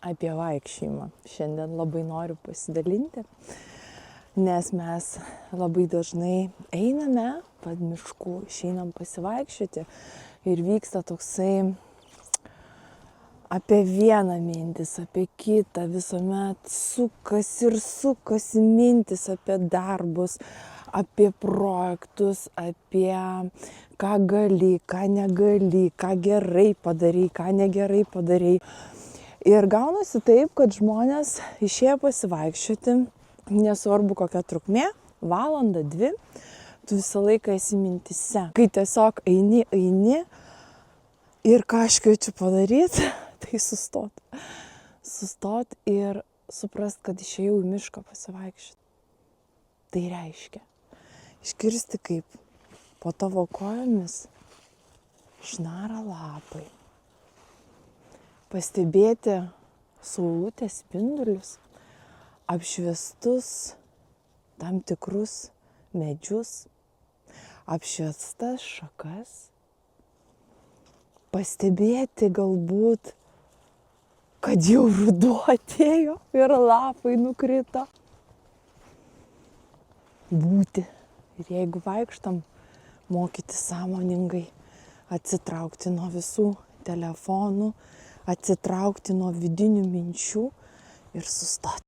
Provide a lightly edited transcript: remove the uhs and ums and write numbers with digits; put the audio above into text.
apie vaikščiojimą. Šiandien labai noriu pasidalinti, nes mes labai dažnai einame pad miškų, išeinam pasivaikščioti ir vyksta toksai apie vieną mintis, apie kitą, visuomet sukasi mintis apie darbus, apie projektus, apie ką gali, ką negali, ką gerai padarai, ką negerai padarai. Ir gaunasi taip, kad žmonės išėję pasivaikščioti, nesvarbu kokia trukmė, valandą, 2, tu visą laiką esi mintyse. Kai tiesiog eini ir ką aš kviečiu padaryti, tai sustot ir suprast, kad išėjau į mišką pasivaikščioti. Tai reiškia išgirsti, kaip po tavo kojomis šnara lapai, pastebėti saulutės spindulius, apšviestus tam tikrus medžius, apšviestas šakas, pastebėti galbūt, kad jau ruduo atėjo ir lapai nukrito. Būti. Ir jeigu vaikštam, mokyti sąmoningai atsitraukti nuo visų telefonų, atsitraukti nuo vidinių minčių ir sustoti.